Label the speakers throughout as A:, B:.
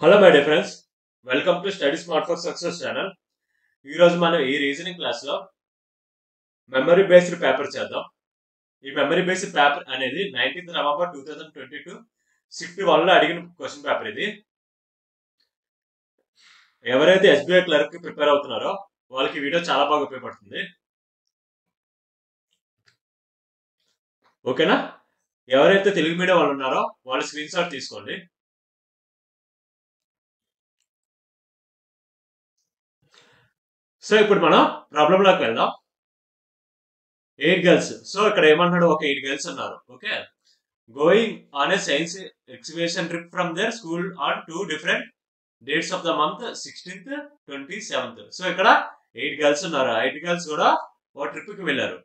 A: Hello my dear friends, welcome to study smart for success channel. ఈరోజు మనం ఈ reasoning క్లాస్లో మెమరీ బేస్డ్ పేపర్ చేద్దాం. ఈ మెమరీ బేస్డ్ పేపర్ అనేది 19th నవంబర్ 2022 షిఫ్ట్ 1లో అడిగిన క్వశ్చన్ పేపర్. ఇది ఎవరైతే ఎస్బీఐ క్లర్క్ కి ప్రిపేర్ అవుతున్నారో వాళ్ళకి వీడియో చాలా బాగా ఉపయోగపడుతుంది. ఓకేనా? ఎవరైతే తెలుగు మీడియం వాళ్ళు ఉన్నారో వాళ్ళు స్క్రీన్ షాట్ తీసుకోండి. సో ఇప్పుడు మనం ప్రాబ్లం లోకి వెళ్దాం. 8 గర్ల్స్. సో ఇక్కడ ఏమన్నాడు, ఒక 8 గర్ల్స్ ఉన్నారు. Okay, going on a science exhibition trip from there school on 2 different dates of the month 16th, 27th. So ఇక్కడ 8 గర్ల్స్ ఉన్నారు. 8 గర్ల్స్ కూడా ఒక ట్రిప్ కి వెళ్ళారు.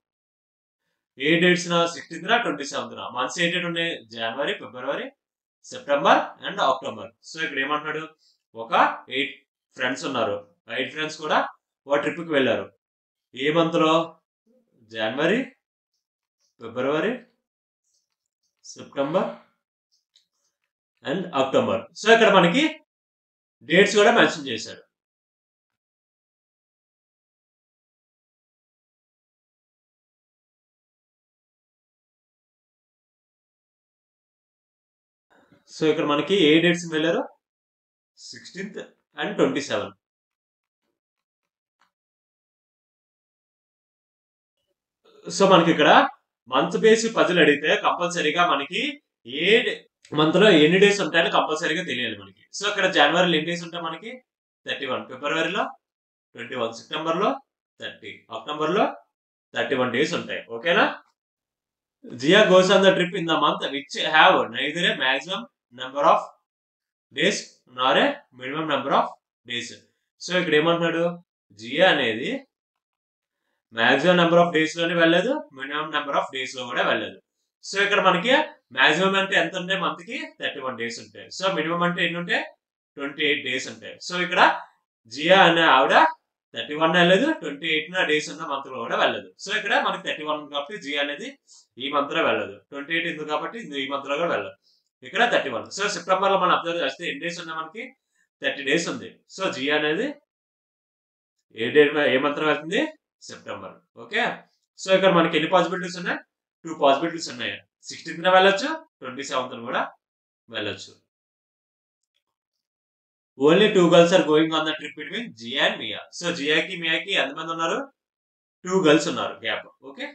A: ఏ డేట్స్ నా 16th, 27th. మంత్స్ ఏంటంటే ఉన్నాయి, జనవరి, ఫిబ్రవరి, సెప్టెంబర్ అండ్ అక్టోబర్. సో ఇక్కడ ఏమంటున్నాడు, ఒక 8 ఫ్రెండ్స్ ఉన్నారు. 8 ఫ్రెండ్స్ కూడా ఒక ట్రిప్ కి వెళ్ళారు. ఏ మంత్ లో? జనవరి, ఫిబ్రవరి, సెప్టెంబర్ అండ్ అక్టోబర్. సో ఇక్కడ మనకి డేట్స్ కూడా మెన్షన్ చేశారు. సో ఇక్కడ మనకి ఏ డేట్స్ వెళ్ళారు, 16th అండ్ 27th. సో మనకి ఇక్కడ మంత్ బేస్ పజిల్ అడిగితే కంపల్సరీగా మనకి ఏ మంత్ లో ఎన్ని డేస్ ఉంటాయని కంపల్సరీగా తెలియాలి మనకి. సో ఇక్కడ జనవరిలో ఎన్ని డేస్ ఉంటాయి మనకి, 31, ఫిబ్రవరిలో 21, సెప్టెంబర్ లో 30, అక్టోబర్ లో 31 డేస్ ఉంటాయి. ఓకేనా? Jia goes on the trip in the month which have neither a maximum number of days nor a minimum number of days. So ఇక్కడ ఏమంటున్నాడు, జియా అనేది మాక్సిమం నెంబర్ ఆఫ్ డేస్ లోనే వెళ్ళలేదు, మినిమం నెంబర్ ఆఫ్ డేస్ లో కూడా వెళ్ళలేదు. So ఇక్కడ మనకి మాక్సిమం అంటే ఎంత ఉంటాయి, మంత్ కి 31 డేస్ ఉంటాయి. సో మినిమం అంటే ఎన్ని ఉంటాయి, 28 డేస్ ఉంటాయి. సో ఇక్కడ జియా అనే ఆవిడ 31 వెళ్ళలేదు, 28 డేస్ ఉన్న మంత్ లో కూడా వెళ్ళలేదు. సో ఇక్కడ మనకి 31 కాబట్టి జియా అనేది ఈ మంత్ లో వెళ్ళదు, 28 ఎందుకు కాబట్టి ఈ మంత్ లో కూడా వెళ్ళదు. ఇక్కడ 31. సో సెప్టెంబర్ లో మనం అబ్జర్వ్ చేస్తే ఎన్ని డేస్ ఉన్నాయి మనకి, 30 డేస్ ఉంది. సో జియా అనేది ఏ మంత్ లో వెళ్తుంది, సెప్టెంబర్. ఓకే, సో ఇక్కడ మనకి ఎన్ని పాసిబిలిటీస్ ఉన్నాయి, 2 పాసిబిలిటీస్ ఉన్నాయి. 16th వెళ్ళొచ్చు, 27th కూడా వెళ్ళొచ్చు. Only 2 girls are going on the trip between Jia and Mia. So జియాకి మియాకి ఎంతమంది ఉన్నారు, 2 గర్ల్స్ ఉన్నారు, గ్యాప్. ఓకే,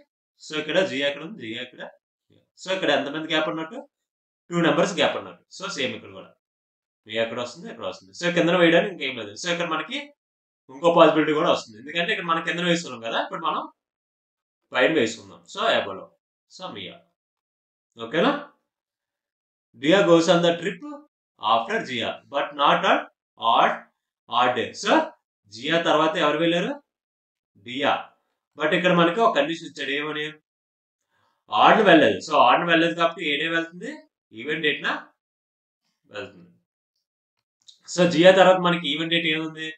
A: సో ఇక్కడ జియా ఇక్కడ ఉంది, జియా ఇక్కడ. సో ఇక్కడ ఎంతమంది గ్యాప్ ఉన్నట్టు, 2 నెంబర్స్ గ్యాప్ ఉన్నట్టు. సో సేమ్ ఇక్కడ కూడా మియా ఎక్కడ వస్తుంది, ఇక్కడ వస్తుంది. సో కింద వేయడానికి ఇంకేం లేదు. సో ఇక్కడ మనకి ఇంకో పాసిబిలిటీ కూడా వస్తుంది, ఎందుకంటే ఇక్కడ మనం కింద వేసుకున్నాం కదా, ఇప్పుడు మనం పైన వేసుకుందాం. సో అబోలో, సో మియా. ఓకేనా? Dia goes on the trip after Jia but not on odd day. So Jia తర్వాత ఎవరు వెళ్ళారు, డియా. బట్ ఇక్కడ మనకి ఒక కండిషన్ ఇచ్చాడు, ఏమని, ఆడ్ వెళ్ళలేదు. సో ఆడ్ వెళ్ళలేదు కాబట్టి ఏ డే వెళ్తుంది, ఈవెంట్ డేట్ నా వెళ్తుంది. సో జియా తర్వాత మనకి ఈవెంట్ డేట్ ఏముంది,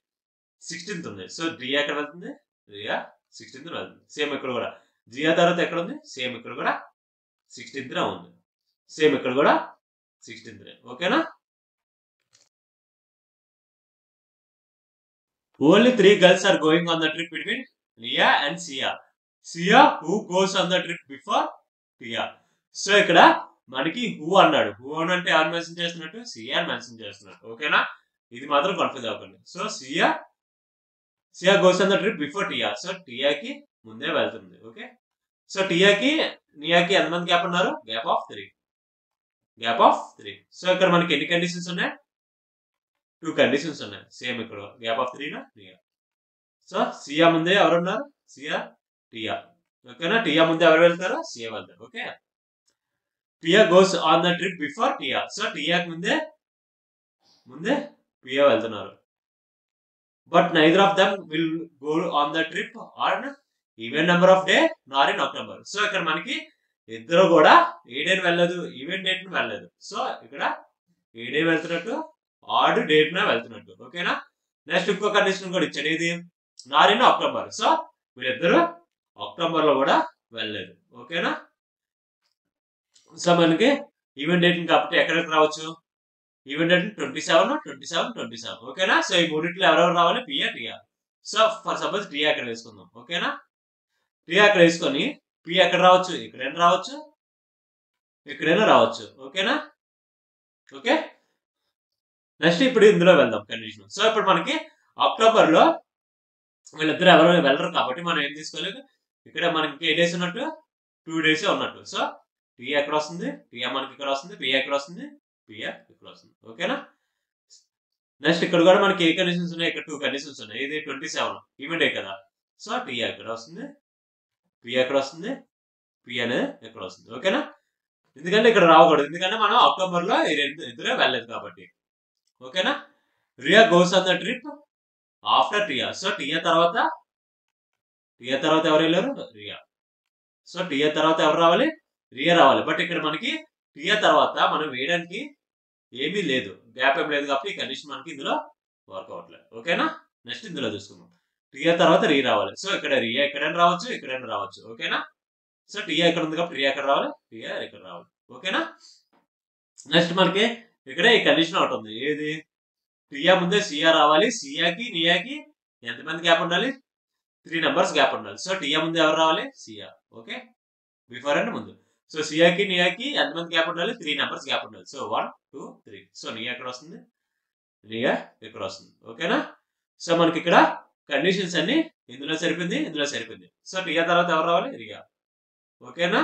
A: 16th ఉంది. సో జియా ఎక్కడ వెళ్తుంది, జియా 16th వెళ్తుంది. సేమ్ ఇక్కడ కూడా జియా తర్వాత ఎక్కడ ఉంది, సేమ్ ఇక్కడ కూడా 16th ఉంది. సేమ్ ఇక్కడ కూడా 16th. ఓకేనా? Only 3 girls are going on the trip between Lia and Sia. Sia who goes on the trip before Lia. So ఇక్కడ మనకి హూ అన్నాడు, హూ అని అంటే ఎవరు మెన్షన్ చేస్తున్నట్టు, సియా మెన్షన్ చేస్తున్నట్టు. ఓకేనా? ఇది మాత్రం కన్ఫ్యూజ్ అవ్వకండి. So Sia goes on the trip before Tia. So టియాకి ముందే వెళ్తుంది. ఓకే, సో టియాకి నియాకి ఎంతమంది గ్యాప్ ఉన్నారు, gap of 3. Gap of 3. So ఇక్కడ మనకి ఎన్ని కండిషన్స్ ఉన్నాయి, 2 కండిషన్స్ ఉన్నాయి. సేమ్ ఇక్కడ గ్యాప్ ఆఫ్ 3 నియా. సో సియా ముందే ఎవరున్నారు, సియా, టియా. ఓకేనా? టియా ముందే ఎవరు వెళ్తారు, సియా వెళ్తారు. Okay, Tia goes on the trip before Tia. So టియాకి ముందే పియా వెళ్తున్నారు. But neither of them will go on the trip on even number of day nor in October. So ఇక్కడ మనకి ఇద్దరు కూడా ఏ డే వెళ్ళదు, ఈవెంట్ డేట్ వెళ్ళలేదు. సో ఇక్కడ ఏ డే వెళ్తున్నట్టు, ఆడ్ డేట్ వెళ్తున్నట్టు. ఓకేనా? నెక్స్ట్ ఇంకో కండిషన్ కూడా ఇచ్చాడు, ఏది, నార్ ఇన్ అక్టోబర్. సో వీళ్ళిద్దరు అక్టోబర్ లో కూడా వెళ్ళలేదు. ఓకేనా? సో మనకి ఈవెంట్ డేట్ కాబట్టి ఎక్కడికి రావచ్చు, ఈవెంట్ అంటే 27, 27, 27. ఓకేనా? సో ఈ మూడిట్లో ఎవరెవరు రావాలి? పియా, టియా. సో ఫర్ సపోజ్ టియా అక్కడ వేసుకుందాం. ఓకేనా? టియా అక్కడ వేసుకొని పి ఎక్కడ రావచ్చు? ఇక్కడైనా రావచ్చు, ఇక్కడైనా రావచ్చు. ఓకేనా? ఓకే, నెక్స్ట్ ఇప్పుడు ఇందులో వెళ్దాం కండిషన్. సో ఇప్పుడు మనకి అక్టోబర్ లో వీళ్ళిద్దరు ఎవరు వెళ్ళరు కాబట్టి మనం ఏం తీసుకోలేదు. ఇక్కడ మనకి ఏ డేస్ ఉన్నట్టు? 2 days ఉన్నట్టు. సో టీ ఎక్కడ వస్తుంది? టీఆ మనకి ఇక్కడ వస్తుంది. పిఏ ఎక్కడ వస్తుంది? పిఏ ఇక్కడ వస్తుంది. ఓకేనా? నెక్స్ట్ ఇక్కడ కూడా మనకి ఏ కండిషన్స్ ఉన్నాయి? ఇక్కడ 2 కండిషన్స్ ఉన్నాయి. ఇది 27 ఈవెంట్ డే కదా. సో టీ ఎక్కడ వస్తుంది? పిఏ ఎక్కడ వస్తుంది? పి అనేది ఎక్కడ వస్తుంది. ఓకేనా? ఎందుకంటే ఇక్కడ రావకూడదు, ఎందుకంటే మనం అక్టోబర్ లో ఇద్దరే వెళ్ళలేదు కాబట్టి. ఓకేనా? Ria goes on the trip after Tia. So Tia తర్వాత ఎవరు వెళ్ళారు? రియా. సో టియా తర్వాత ఎవరు రావాలి? రియా రావాలి. బట్ ఇక్కడ మనకి టియా తర్వాత మనం వేయడానికి ఏమీ లేదు, గ్యాప్ ఏం లేదు కాబట్టి ఈ కండిషన్ మనకి ఇందులో వర్క్ అవ్వట్లేదు. ఓకేనా? నెక్స్ట్ ఇందులో చూసుకుందాం. టియా తర్వాత రీ రావాలి. సో ఇక్కడ రియా ఎక్కడైనా రావచ్చు, ఇక్కడైనా రావచ్చు. ఓకేనా? సో టియా ఎక్కడ ఉంది కాబట్టి రియా ఎక్కడ రావాలి? టియా ఇక్కడ రావాలి. ఓకేనా? నెక్స్ట్ మనకి ఇక్కడ ఈ కండిషన్ ఒకటి ఉంది. ఏది? టియా ముందే సియా రావాలి. సియాకి నియాకి ఎంతమంది గ్యాప్ ఉండాలి? 3 numbers గ్యాప్ ఉండాలి. సో టియా ముందు ఎవరు రావాలి? సియా. ఓకే, బిఫోర్ అండ్ ముందు. సో సియాకి నియాకి ఎంతమంది గ్యాప్ ఉండాలి? 3 numbers గ్యాప్ ఉండాలి. సో 1, 2, 3. సో నియా ఎక్కడ వస్తుంది? నియా ఇక్కడ వస్తుంది. ఓకేనా? సో మనకి ఇక్కడ కండిషన్స్ అన్ని ఇందులో సరిపోయింది, ఇందులో సరిపోయింది. సో టియా తర్వాత ఎవరు రావాలి? రియా. ఓకేనా?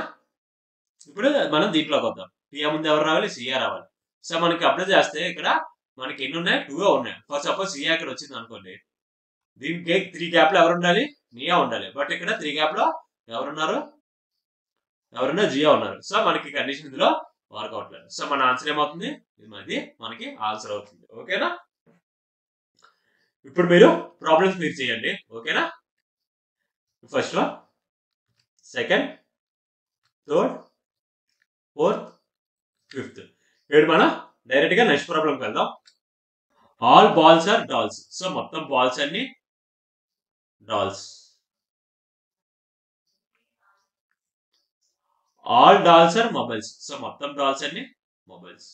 A: ఇప్పుడు మనం దీంట్లోకి వద్దాం. టియా ముందు ఎవరు రావాలి? సియా రావాలి. సో మనకి అప్లై చేస్తే ఇక్కడ మనకి ఎన్ని ఉన్నాయి? 2 ఉన్నాయి. ఫర్ సపోజ్ సియా ఇక్కడ వచ్చింది అనుకోండి, దీనికి 3 గ్యాప్ లో ఎవరు ఉండాలి? నియా ఉండాలి. బట్ ఇక్కడ 3 గ్యాప్ లో ఎవరున్నారు? ఎవరున్నా జియా ఉన్నారు. సో మనకి కండిషన్ ఇందులో వర్క్ అవట్లేదు. సో మన ఆన్సర్ ఏమవుతుంది? ఇది మనకి ఆన్సర్ అవుతుంది. ఓకేనా? ఇప్పుడు మీరు ప్రాబ్లమ్స్ మీరు చేయండి. ఓకేనా? First one, second, third, fourth, fifth. ఇప్పుడు మనం డైరెక్ట్ గా నెక్స్ట్ ప్రాబ్లంకి వెళ్దాం. All balls are dolls. So మొత్తం బాల్స్ అన్ని dolls. All dolls are mobiles. So మొత్తం డాల్స్ అన్ని mobiles.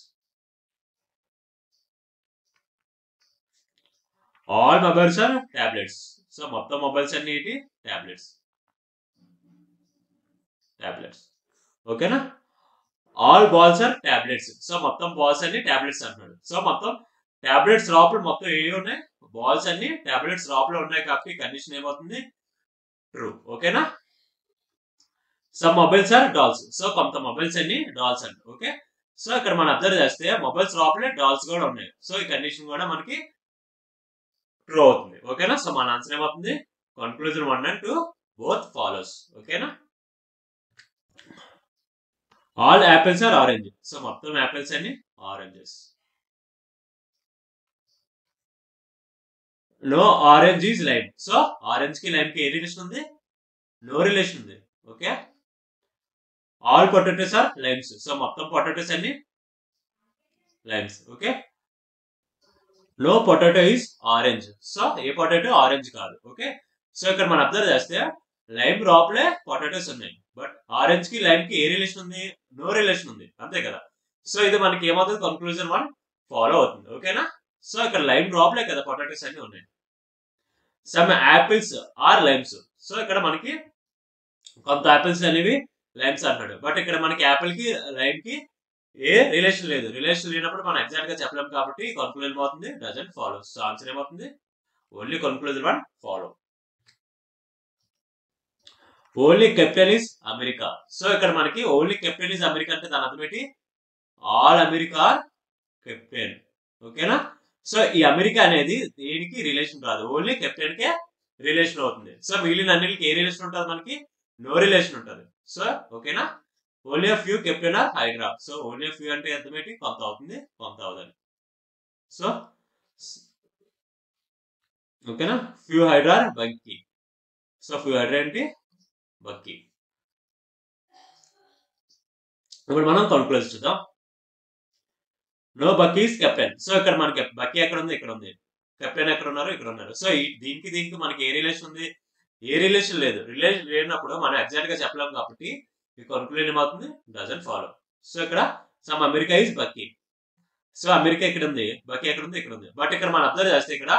A: All mobiles are tablets. So మొత్తం మొబైల్స్ అన్ని ఏంటి? టాబ్లెట్స్. టాబ్లెట్స్. ఓకేనా? All balls are tablets. So మొత్తం బాల్స్ అన్ని టాబ్లెట్స్ అంటున్నాడు. సో మొత్తం టాబ్లెట్స్ లోపల మొత్తం ఏ ఉన్నాయి? బాల్స్ అన్ని టాబ్లెట్స్ లోపల ఉన్నాయి కాబట్టి కండిషన్ ఏమవుతుంది? ట్రూ. ఓకేనా? Some mobiles are dolls. So కొంత మొబైల్స్ అన్ని డాల్స్ అండి. ఓకే, సో ఇక్కడ మనం అబ్జర్వ్ చేస్తే మొబైల్స్ లోపలే డాల్స్ కూడా ఉన్నాయి. సో ఈ కండిషన్ కూడా మనకి ట్రూ అవుతుంది. ఓకేనా? సో మన ఆన్సర్ ఏమవుతుంది? Conclusion 1 and 2 both follows. ఓకేనా? All apples are orange. So మొత్తం యాపిల్స్ అన్ని oranges. No orange is lime. So orange కి లైమ్ కి ఏ రిలేషన్ ఉంది? నో రిలేషన్ ఉంది. Okay, all potatoes are limes. So మొత్తం పొటాటోస్ అన్ని limes. Okay, no potato is orange. So ఏ పొటాటో ఆరెంజ్ కాదు. ఓకే, సో ఇక్కడ మనం అబ్జర్వ్ చేస్తే లైమ్ లోపలే పొటాటోస్ ఉన్నాయి. బట్ ఆరెంజ్ కి లైమ్ కి ఏ రిలేషన్ ఉంది? నో రిలేషన్ ఉంది. అంతే కదా. సో ఇది మనకి ఏమవుతుంది? కన్క్లూజన్ 1 ఫాలో అవుతుంది. ఓకేనా? సో ఇక్కడ లైమ్ లోపలే కదా పొటాటోస్ అన్ని ఉన్నాయి. Some apples are limes. So ఇక్కడ మనకి కొంత యాపిల్స్ అనేవి లైమ్స్ అంటాడు. బట్ ఇక్కడ మనకి యాపిల్ కి లైమ్ కి ఏ రిలేషన్ లేదు. రిలేషన్ లేనప్పుడు మనం ఎగ్జాక్ట్ గా చెప్పలేము కాబట్టి కన్క్లూజన్ ఏమవుతుంది? Doesn't follow. సో ఆన్సర్ ఏమవుతుంది? Only conclusion 1 follow. Only captain is America. So ఇక్కడ మనకి ఓన్లీ కెప్టెన్ ఈజ్ అమెరికా అంటే దాని అర్థం ఏంటి? All America are captain. ఓకేనా? సో ఈ అమెరికా అనేది దేనికి రిలేషన్ రాదు, ఓన్లీ కెప్టెన్ కే రిలేషన్ అవుతుంది. సో మిగిలిన అన్నిటికి ఏ రిలేషన్ ఉంటుంది? మనకి నో రిలేషన్ ఉంటుంది. సో ఓకేనా? Only of few captain are hydra. So only of few అంటే అర్థం ఏంటి? కొంత అవుతుంది, కొంత అవుతుంది. సో ఓకేనా? Few hydra are bunky. So few hydra ఏంటి? బక్కీ. ఇప్పుడు మనం కన్క్లూజ్ చూద్దాం. No bucky is captain. So ఇక్కడ మనకి బక్కీ ఎక్కడ ఉంది? ఇక్కడ ఉంది. కెప్టెన్ ఎక్కడ ఉన్నారు? ఇక్కడ ఉన్నారు. సో దీనికి మనకి ఏ రిలేషన్ ఉంది? ఏ రిలేషన్ లేదు. రిలేషన్ లేనప్పుడు మనం ఎగ్జాక్ట్ గా చెప్పలేము కాబట్టి ఈ కన్క్లూజన్ ఏమవుతుంది? Doesn't follow. సో ఇక్కడ some America is bucky. So America ఇక్కడ ఉంది, బకి ఎక్కడ ఉంది, ఇక్కడ ఉంది. బట్ ఇక్కడ మనం అబ్జర్వ్ చేస్తే ఇక్కడ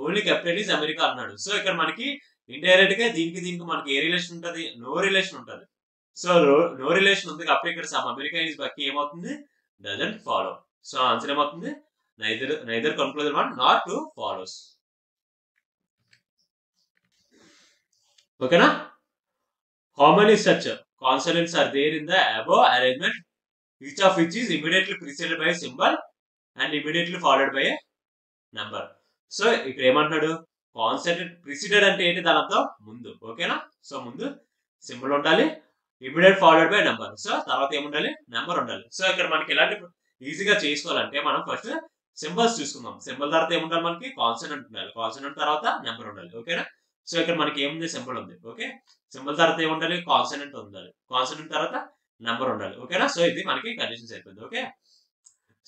A: ఓన్లీ కెపిటల్ ఈజ్ అమెరికా అన్నాడు. సో ఇక్కడ మనకి ఇండైరెక్ట్ గా దీనికి మనకి ఏ రిలేషన్ ఉంటది? నో రిలేషన్ ఉంటది. సో నో రిలేషన్ ఉంది కాబట్టి ఇక్కడ సమ్ అమెరికా ఈజ్ బకి ఏమవుతుంది? Doesn't follow. సో ఆన్సర్ ఏమవుతుంది? Neither conclusion one not two follows. ఓకేనా? How many such consonants are there in the above arrangement each of which is immediately preceded by symbol and immediately followed by a number. So ఇక్కడ ఏమంటున్నాడు? Consonant preceded అంటే ఏంటి? దానితో ముందు. ఓకేనా? So ముందు symbol ఉండాలి, immediate followed by number. So తర్వాత ఏముండాలి? నెంబర్ ఉండాలి. సో ఇక్కడ మనకి ఎలాంటి ఈజీగా చేసుకోవాలంటే మనం ఫస్ట్ సింబల్స్ చూసుకుందాం. సింబల్ తర్వాత ఏముండాలి? మనకి కాన్సనెంట్ ఉండాలి, కాన్సనెంట్ తర్వాత నెంబర్ ఉండాలి. ఓకేనా? సో ఇక్కడ మనకి ఏముంది? సింబల్ ఉంది. ఓకే, సింబల్ తర్వాత ఏముండాలి? కాన్సనెంట్ ఉండాలి, కాన్సనెంట్ తర్వాత నెంబర్ ఉండాలి. ఓకేనా? సో ఇది మనకి కండిషన్స్ అయిపోయింది. ఓకే,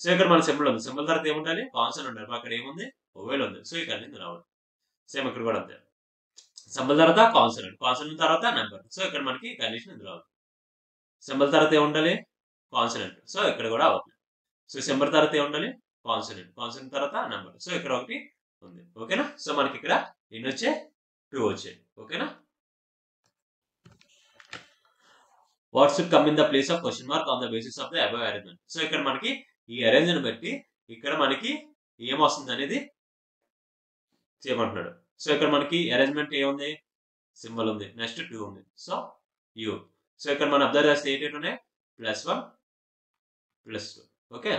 A: సో ఇక్కడ మన సింబల్ ఉంది, సింబల్ తర్వాత ఏముండాలి? కాన్సనెంట్ ఉండాలి. అక్కడ ఏముంది? ఓవెల్ ఉంది. సో ఈ కండిషన్ రావాలి. సేమ్ ఇక్కడ కూడా అంతే, సింబల్ తర్వాత కాన్సనెంట్, కాన్సనెంట్ తర్వాత నెంబర్. సో ఇక్కడ మనకి కండిషన్ ఇది రావాలి. సింబల్ తర్వాత ఏముండాలి? కాన్సనెంట్. సో ఇక్కడ కూడా అవుతుంది. సో సింబల్ తర్వాత ఏముండాలి? కాన్సనెంట్, కాన్సనెంట్ తర్వాత నెంబర్. సో ఇక్కడ ఒకటి ఉంది. ఓకేనా? సో మనకి ఇక్కడ ఎన్ని వచ్చాయి? 2 వచ్చాయి. ఓకేనా? What should come in the place of question mark on the basis of the above arrangement. So ఇక్కడ మనకి ఈ అరేంజ్మెంట్ బట్టి ఇక్కడ మనకి ఏమొస్తుంది అనేది చేయమంటున్నాడు. సో ఇక్కడ మనకి అరేంజ్మెంట్ ఏముంది? సింబల్ ఉంది, నెక్స్ట్ 2 ఉంది. So you. సో ఇక్కడ మనం అబ్జర్వ్ చేస్తే ఏంటి ఉన్నాయి? +1 +2. ఓకే,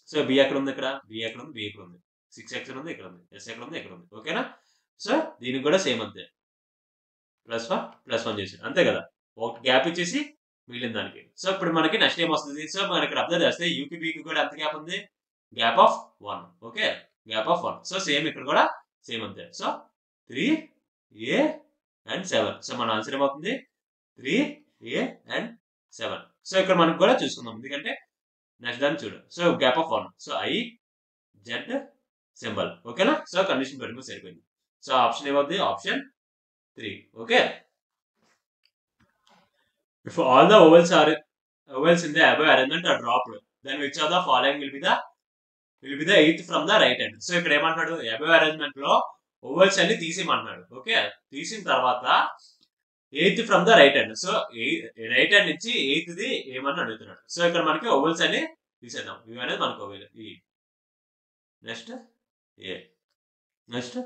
A: సో బి ఎక్కడ ఉంది? ఇక్కడ బి ఎక్కడ ఉంది? బి ఎక్కడ ఉంది? 6 ఎక్కడ ఉంది? ఇక్కడ ఉంది. ఎస్ ఎక్కడ ఉంది? ఇక్కడ ఉంది. ఓకేనా? సో దీనికి కూడా సేమ్ అంతే, +1 చేసి అంతే కదా, ఒక గ్యాప్ ఇచ్చేసి మిగిలిన దానికి. సో ఇప్పుడు మనకి నెక్స్ట్ ఏం వస్తుంది? సో మనం ఇక్కడ అబ్జర్వ్ చేస్తే యూకి బికి కూడా ఎంత గ్యాప్ ఉంది? Gap of 1. Okay, gap of 1. So same ఇక్కడ కూడా సేమ్ అంతే. So 3A and 7. సో మన ఆన్సర్ ఏమవుతుంది? 3A and 7. సో ఇక్కడ మనకు కూడా చూసుకుందాం, ఎందుకంటే నెక్స్ట్ దాన్ని చూడు. So gap of 1. So IZ symbol. ఓకేనా? సో కండిషన్ పెట్టుకుని సరిపోయింది. సో ఆప్షన్ ఏమవుతుంది? Option 3. Okay, if all the ovals in the above arrangement are dropped, then which of the following will be the eighth from the right hand. So ఇక్కడ ఏమంటాడు? above arrangement లో ovals అన్ని తీసేయమంటున్నాడు. Okay, తీసిన తర్వాత 8th from the right hand. So right hand నుంచి 8th the ఏమని అడుగుతున్నాడు. So ఇక్కడ మనకి ovals అన్ని తీసేద్దాం. ఇవి అనేది మనకు oval. Next A, next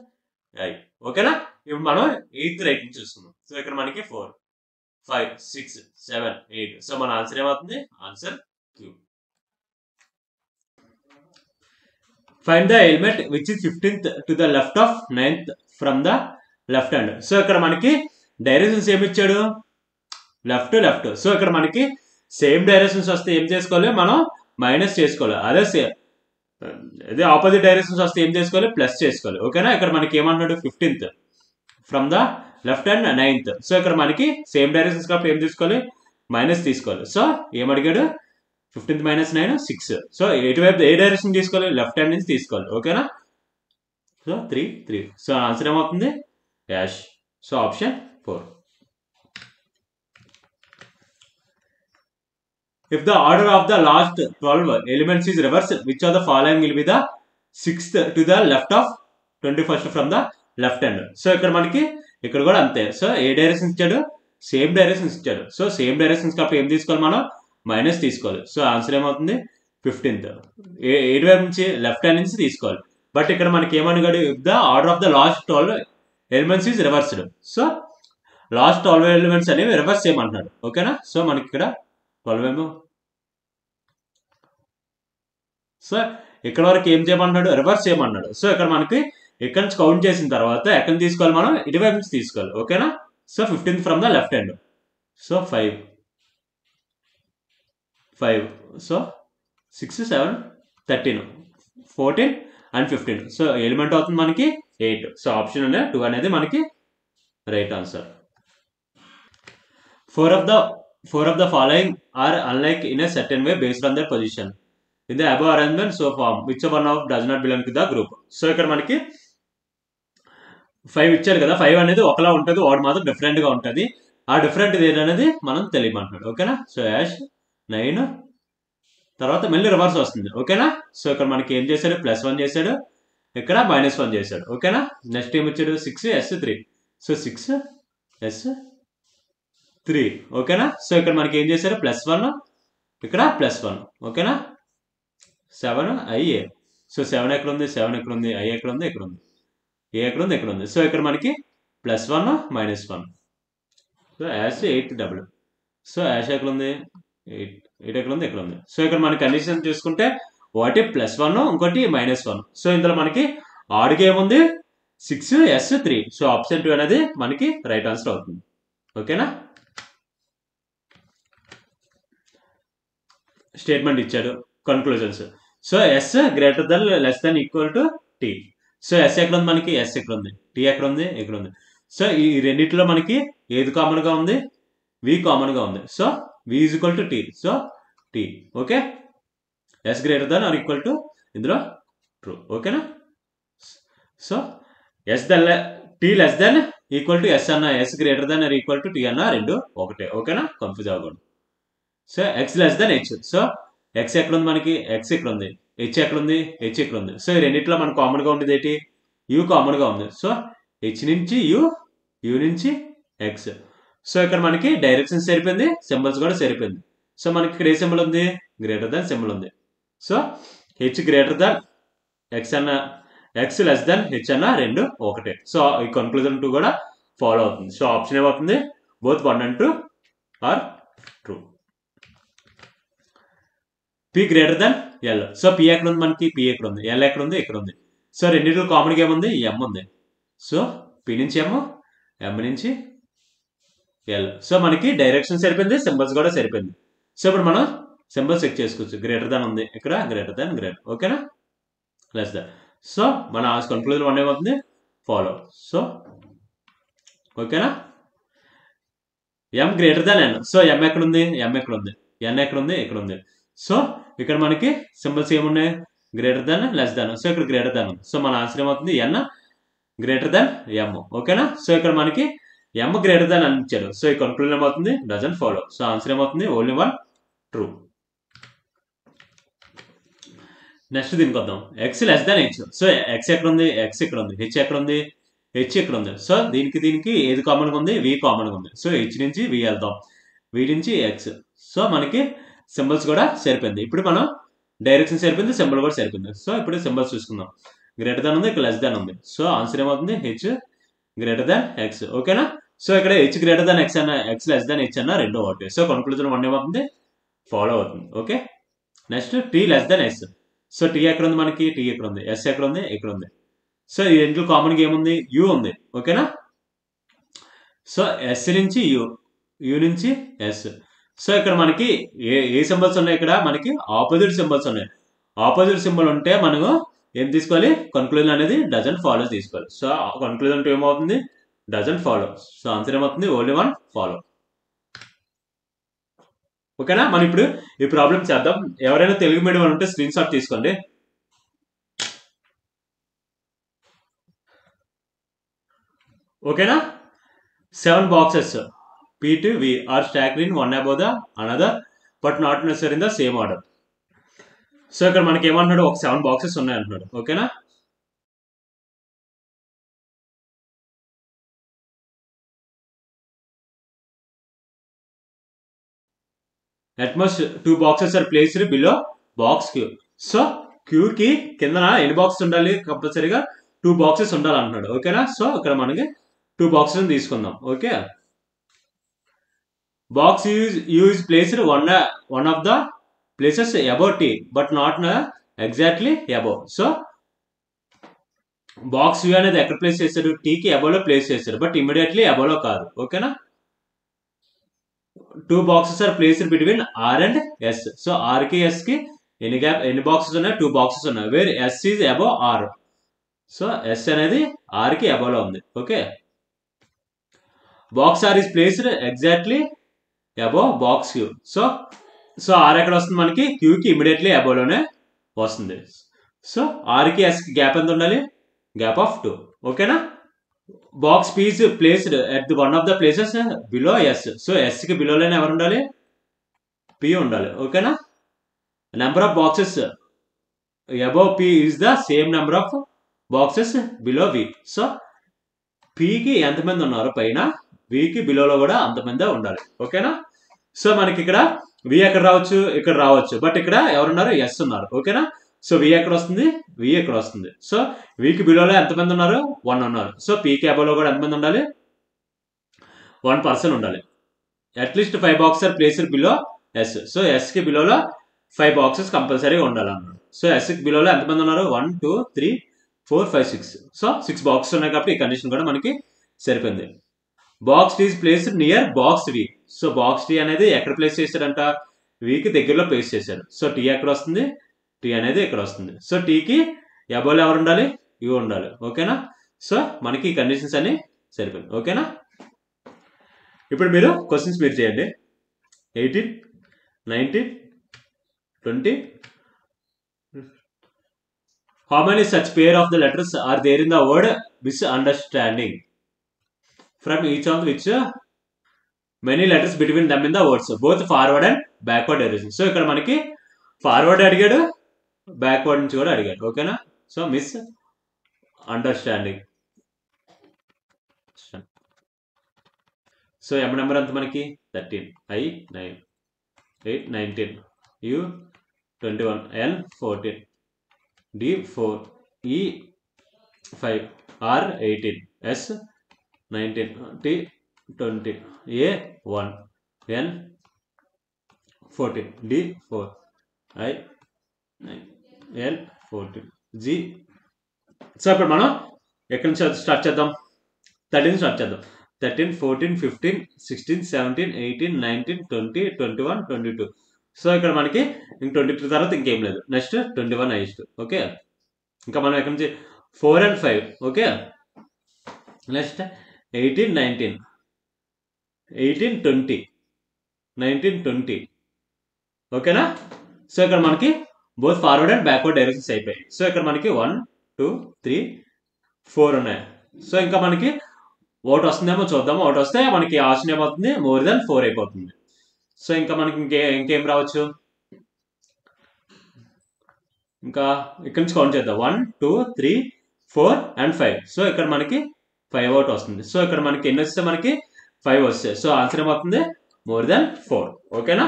A: I. ఓకేనా? ఇప్పుడు మనం 8th రైట్ నుంచి చూసుకుందాం. సో ఇక్కడ మనకి 4, 5, 6, 7, 8. సో మన ఆన్సర్ ఏమవుతుంది? Answer Q. Find the element which is 15th to the left of 9th from the left hand. So ఇక్కడ మనకి డైరెక్షన్స్ ఏమి ఇచ్చాడు? Left left. సో ఇక్కడ మనకి సేమ్ డైరెక్షన్స్ వస్తే ఏం చేసుకోవాలి? మనం మైనస్ చేసుకోవాలి. అదే ఆపోజిట్ డైరెక్షన్స్ వస్తే ఏం చేసుకోవాలి? ప్లస్ చేసుకోవాలి. ఓకేనా? ఇక్కడ మనకి ఏమంటున్నాడు? 15th from the left hand 9th. So ఇక్కడ మనకి సేమ్ డైరెక్షన్స్ కాబట్టి ఏం తీసుకోవాలి? మైనస్ తీసుకోవాలి. సో ఏమడిగాడు? 15th - 9 6. సో ఎటువైపు ఏ డైరెక్షన్ తీసుకోవాలి? లెఫ్ట్ హ్యాండ్ నుంచి తీసుకోవాలి. ఓకేనా? సో 3. సో ఆన్సర్ ఏమవుతుంది? Dash. So option 4. If the order of the last 12 elements is reversed, which of the following will be the 6th to the left of 21st from the left hand? So ఇక్కడ మనకి ఇక్కడ కూడా అంతే. So ఏ direction ఇచ్చాడు? Same directions ఇచ్చాడు. So same directions కాబట్టి ఏం తీసుకోవాలి? మనం మైనస్ తీసుకోవాలి. సో ఆన్సర్ ఏమవుతుంది? 15th. ఎటు వైపు నుంచి? లెఫ్ట్ హ్యాండ్ నుంచి తీసుకోవాలి. బట్ ఇక్కడ మనకి ఏమడిగాడు? If the order of the last 12 elements is reversed. So last 12 elements అనేవి రివర్స్ చేయమంటున్నాడు. ఓకేనా? సో మనకి ఇక్కడ 12 ఏమో. సో ఇక్కడ వరకు ఏం చేయమన్నాడు? రివర్స్ చేయమన్నాడు. సో ఇక్కడ మనకి ఇక్కడ నుంచి కౌంట్ చేసిన తర్వాత ఎక్కడ తీసుకోవాలి? మనం ఇటువైపు నుంచి తీసుకోవాలి. ఓకేనా? So 15th from the left hand. So 5. So 6, 7, 13, 14 and 15. So element అవుతుంది మనకి 8. సో ఆప్షన్ 2 అనేది మనకి right answer. 4 of the following are unlike in a certain way based on their position in the above arrangement. So form which one of does not belong to the group. So ఇక్కడ మనకి 5 ఇచ్చారు కదా, 5 అనేది ఒకలా ఉంటుంది, వాడు మాత్రం different గా ఉంటుంది. ఆ డిఫరెంట్ అనేది మనం తెలియమంటున్నాడు. ఓకేనా? సో యాష్ 9, తర్వాత మళ్ళీ రివర్స్ వస్తుంది. ఓకేనా? సో ఇక్కడ మనకి ఏం చేశాడు, +1 చేశాడు, ఇక్కడ -1 చేశాడు. ఓకేనా? నెక్స్ట్ ఏం వచ్చాడు, 6s3. So 6s3. ఓకేనా? సో ఇక్కడ మనకి ఏం చేశారు, +1 ఇక్కడ +1. ఓకేనా? 7ia. సో 7 ఎక్కడ ఉంది, 7 ఎక్కడ ఉంది, i ఎక్కడ ఉంది, ఇక్కడ ఉంది, a ఎక్కడ ఉంది, ఇక్కడ ఉంది. సో ఇక్కడ మనకి +1 -1. సో యాష్ 8 సో యాష్ ఎక్కడ ఉంది, 8 ఎక్కడ ఉంది, ఇక్కడ ఉంది. సో ఇక్కడ మన కండిషన్ చూసుకుంటే ఒకటి +1 ఇంకోటి -1. సో ఇందులో మనకి ఆడ్గా ఏముంది, 6s3. సో ఆప్షన్ 2 అనేది మనకి రైట్ ఆన్సర్ అవుతుంది. ఓకేనా? స్టేట్మెంట్ ఇచ్చాడు, conclusions. So s greater then less than equal to t. So s ఎక్కడ ఉంది మనకి, s ఎక్కడ ఉంది, t ఎక్కడ ఉంది, ఇక్కడ ఉంది. సో ఈ రెండింటిలో మనకి ఏది కామన్ గా ఉంది, v కామన్ గా ఉంది. So v is equal to t. So t. Okay, s greater than or equal to ఇందులో ట్రూ. ఓకేనా? So t less than equal to s అన్న, s greater than or equal to t అన్న రెండు ఒకటే. ఓకేనా? Confuse అవ్వకూడదు. So x less than h. So x ఎక్కడ ఉంది మనకి, x ఇక్కడ ఉంది, h ఎక్కడ ఉంది, h ఇక్కడ ఉంది. సో ఈ రెండింటిలో మనకు కామన్ గా ఉండేది ఏంటి, u కామన్ గా ఉంది. సో h నుంచి u, u నుంచి x. సో ఇక్కడ మనకి డైరెక్షన్ సరిపోయింది, సింబల్స్ కూడా సరిపోయింది. సో మనకి ఇక్కడ ఏ సింబల్ ఉంది, గ్రేటర్ దాన్ సింబల్ ఉంది. So h greater than x అన్న, x లెస్ దాన్ h అన్న రెండు ఒకటే. సో ఈ కన్క్లూజన్ 2 కూడా ఫాలో అవుతుంది. సో ఆప్షన్ ఏమవుతుంది, both 1 and 2 are true. p greater than l. So p ఎక్కడ ఉంది మనకి, p ఎక్కడ ఉంది, l ఎక్కడ ఉంది, ఇక్కడ ఉంది. సో రెండింటిలో కామన్గా ఏముంది, m ఉంది. సో p నుంచి m, m నుంచి l. సో మనకి డైరెక్షన్ సరిపోయింది, సింబల్స్ కూడా సరిపోయింది. సో ఇప్పుడు మనం సింబల్స్ చెక్ చేసుకోవచ్చు. గ్రేటర్ దాన్ ఉంది ఇక్కడ, గ్రేటర్ దాన్ గ్రేటర్. ఓకేనా? Less than. సో మన కన్క్లూజన్ 1 ఏమవుతుంది, ఫాలో. సో ఓకేనా? m greater than n. So m ఎక్కడ ఉంది, m ఎక్కడ ఉంది, n ఎక్కడ ఉంది, ఇక్కడ ఉంది. సో ఇక్కడ మనకి సింబల్స్ ఏమున్నాయి, greater than, less than. So ఇక్కడ గ్రేటర్ దాన్ ఉంది. సో మన ఆన్సర్ ఏమవుతుంది, n గ్రేటర్ దాన్ m. ఓకేనా? సో ఇక్కడ మనకి m గ్రేటర్ దాన్ అని ఇచ్చాడు. సో ఈ కన్క్లూజన్ ఏమవుతుంది, డజంట్ ఫాలో. సో ఆన్సర్ ఏమవుతుంది, ఓన్లీ 1 ట్రూ. నెక్స్ట్ దీనికి వద్దాం, x less than h. So x ఎక్కడ ఉంది, x ఇక్కడ ఉంది, h ఎక్కడ ఉంది, h ఇక్కడ ఉంది. సో దీనికి ఏది కామన్ గా ఉంది, v కామన్ గా ఉంది. సో h నుంచి v వెళ్దాం, v నుంచి x. సో మనకి సింబల్స్ కూడా సరిపోయింది. ఇప్పుడు మనం డైరెక్షన్ సరిపోయింది, సింబల్ కూడా సరిపోయింది. సో ఇప్పుడు సింబల్స్ చూసుకుందాం. గ్రేటర్ దాన్ ఉంది, ఇక్కడ లెస్ దాన్ ఉంది. సో ఆన్సర్ ఏమవుతుంది, h గ్రేటర్ దాన్ x. ఓకేనా? సో ఇక్కడ h గ్రేటర్ దాన్ x అన్న, x లెస్ దాన్ h అన్న రెండు ఒకటి. సో కన్క్లూజన్ 1 ఏమవుతుంది, ఫాలో అవుతుంది. Okay, next t less than s. So t ఎక్కడ ఉంది మనకి, t ఎక్కడ ఉంది, s ఎక్కడ ఉంది, ఇక్కడ ఉంది. సో ఈ రెండు కామన్గా ఏముంది, u ఉంది. ఓకేనా? సో s నుంచి u నుంచి s. సో ఇక్కడ మనకి ఏ సింబల్స్ ఉన్నాయి, ఇక్కడ మనకి ఆపోజిట్ సింబల్స్ ఉన్నాయి. ఆపోజిట్ సింబల్ ఉంటే మనము ఏం తీసుకోవాలి, కన్క్లూజన్ అనేది డజంట్ ఫాలో తీసుకోవాలి. సో కన్క్లూజన్ 2 ఏమవుతుంది, డజంట్ ఫాలో. సో ఆన్సర్ ఏమవుతుంది, ఓన్లీ 1 ఫాలో. ఓకేనా? మనం ఇప్పుడు ఈ ప్రాబ్లం చేద్దాం. ఎవరైనా తెలుగు మీడియం ఉంటే స్క్రీన్ షాట్ తీసుకోండి. ఓకేనా? 7 boxes P to V are stacked in one above the another but not necessarily in the same order. So ఇక్కడ మనకి ఏమంటున్నాడు, ఒక 7 boxes ఉన్నాయి అంటున్నాడు. ఓకేనా? At most 2 boxes are placed below box Q. So Q కి కింద ఎన్ని బాక్సెస్ ఉండాలి, కంపల్సరీగా 2 boxes ఉండాలి అంటున్నాడు. ఓకేనా? సో ఇక్కడ మనకి 2 boxes తీసుకుందాం. Okay, box U is placed one of the places above T but not exactly above. So box U అనేది ఎక్కడ ప్లేస్ చేశారు, T కి above లో ప్లేస్ చేశారు, బట్ ఇమీడియట్లీ above లో కాదు. ఓకేనా? 2 boxes are placed between R and S. So R కి S కి ఎన్ని బాక్సెస్ ఉన్నాయి, 2 boxes ఉన్నాయి. Where S is above R. So S అనేది R కి above లో ఉంది. Okay, box R is placed exactly above box Q. So R ఎక్కడ వస్తుంది మనకి, Q కి ఇమీడియట్లీ above లోనే వస్తుంది. సో R కి S కి గ్యాప్ ఎంత ఉండాలి, గ్యాప్ ఆఫ్ 2. ఓకేనా? Box P is placed at one of the places below S. So S కి బిలోలోనే ఎవరు ఉండాలి, P ఉండాలి. ఓకేనా? Number of boxes above P is the same number of boxes below V. So పికి ఎంతమంది ఉన్నారు పైన, వికి బిలోలో కూడా అంతమంది ఉండాలి. ఓకేనా. సో మనకి ఇక్కడ వి ఎక్కడ రావచ్చు, ఇక్కడ రావచ్చు, బట్ ఇక్కడ ఎవరున్నారు, ఎస్ ఉన్నారు. ఓకేనా. సో వి ఎక్కడ వస్తుంది, వి ఎక్కడ వస్తుంది. సో వికి బిలోలో ఎంతమంది ఉన్నారు, 1 ఉన్నారు. సో పీకి అబోలో కూడా ఎంతమంది ఉండాలి, 1 పర్సన్ ఉండాలి. At least 5 boxes are placed below S. So S కి బిలోలో 5 బాక్సెస్ కంపల్సరీగా ఉండాలి అన్నారు. సో ఎస్ కి బిలోలో ఎంతమంది ఉన్నారు, 1 2 3 4 5 6. సో 6 బాక్సెస్ ఉన్నాయి కాబట్టి ఈ కండిషన్ కూడా మనకి సరిపోయింది. Box T placed near box V. So box T అనేది ఎక్కడ ప్లేస్ చేశాడంట, వికి దగ్గరలో ప్లేస్ చేశాడు. సో టీ ఎక్కడ వస్తుంది, టీ అనేది ఇక్కడ వస్తుంది. సో టీకి అబోలో ఎవరు ఉండాలి, యూ ఉండాలి. ఓకేనా. సో మనకి ఈ కండిషన్స్ అన్ని సరిపోయింది. ఓకేనా. ఇప్పుడు మీరు క్వశ్చన్స్ మీరు చేయండి. 18 19 20. How many such pair of the letters are there in the word misunderstanding? From each of which many letters between them in the words, both forward and backward direction. So ఇక్కడ మనకి forward అడిగాడు, backward నుంచి కూడా అడిగాడు. ఓకేనా. So miss understanding. So ఎం number అంత మనకి 13, I 9, 8 19, U 21, L 14, D 4, E 5, R 18, S 19, T 20, A 1, N 14, D 4, I 9, L 14, G. So ఇప్పుడు మనం ఎక్కడి నుంచి స్టార్ట్ చేద్దాం, 13 స్టార్ట్ చేద్దాం. 13 14 15 16 17 18 19 20 21 22. సో ఇక్కడ మనకి ఇంక 22 తర్వాత ఇంకేం లేదు. Next 21 highest. ఓకే. ఇంకా మనం ఎక్కడి నుంచి 4 and 5. ఓకే. నెక్స్ట్ 18 19 18 20 19 20. ఓకేనా. సో ఇక్కడ మనకి both forward and backward directions అయిపోయాయి. సో ఇక్కడ మనకి 1 2 3 4 ఉన్నాయి. సో ఇంకా మనకి ఒకటి వస్తుందేమో చూద్దాము. ఒకటి వస్తే మనకి ఆప్షన్ ఏమవుతుంది, మోర్ దెన్ 4 అయిపోతుంది. సో ఇంకా మనకి ఇంకేం రావచ్చు, ఇంకా ఇక్కడ నుంచి కౌంట్ చేద్దాం. 1 2 3 4 and 5. సో ఇక్కడ మనకి 5 అవుట్ వస్తుంది. సో ఇక్కడ మనకి ఎన్ని వస్తే మనకి 5 వస్తాయి. సో ఆన్సర్ ఏమవుతుంది, మోర్ దెన్ 4. ఓకేనా.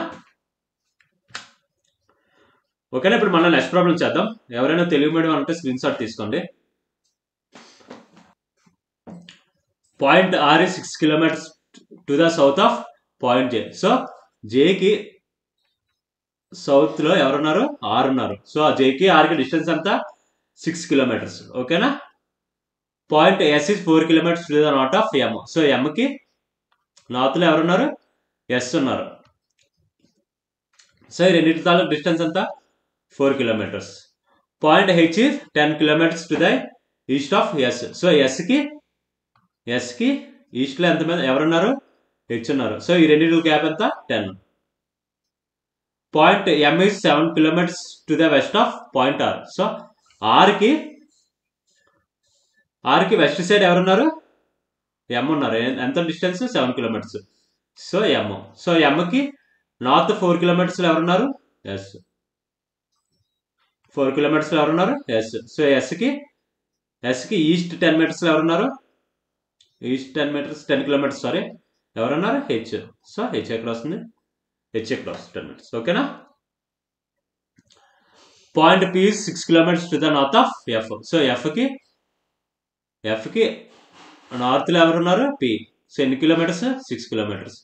A: ఓకేనా. ఇప్పుడు మనం నెక్స్ట్ ప్రాబ్లం చేద్దాం. ఎవరైనా తెలుగు మీడియం అంటే స్క్రీన్ షాట్ తీసుకోండి. Point R is 6 kilometers to the south of point J. So జేకి సౌత్ లో ఎవరున్నారు, ఆర్ ఉన్నారు. సో జేకి ఆర్కి డిస్టెన్స్ అంతా 6 kilometers. ఓకేనా. Point S is 4 kilometers to the north of M. So ఎంకి నార్త్ లో ఎవరున్నారు, ఎస్ ఉన్నారు. సో ఈ రెండింటి తాలూకు డిస్టెన్స్ అంతా 4 kilometers. Point H is 10 kilometers to the east of S. So ఎస్కి ఈస్ట్ లో ఎంతమంది ఎవరున్నారు, హెచ్ ఉన్నారు. సో ఈ రెండింటి గ్యాప్ ఎంత, 10. Point M is 7 kilometers to the west of point R. So ఆర్కి వెస్ట్ సైడ్ ఎవరున్నారు, ఎం ఉన్నారు. ఎంత distance, 7 kilometers. So M. So ఎంకి నార్త్ 4 kilometers లో ఎవరున్నారు, ఎస్. 4 kilometers లో ఎవరున్నారు, ఎస్. సో ఎస్కి ఈస్ట్ 10 meters లో ఎవరున్నారు, ఈస్ట్ 10 meters 10 kilometers సారీ ఎవరన్నారు, హెచ్. సో హెచ్ ఎక్కడ వస్తుంది, హెచ్ ఎక్కడ వస్తుంది, 10 meters. ఓకేనా. Point P 6 kilometers to the north of F. So ఎఫ్కి నార్త్ లో ఎవరున్నారు, పి. సో ఎన్ని kilometres, 6 kilometers.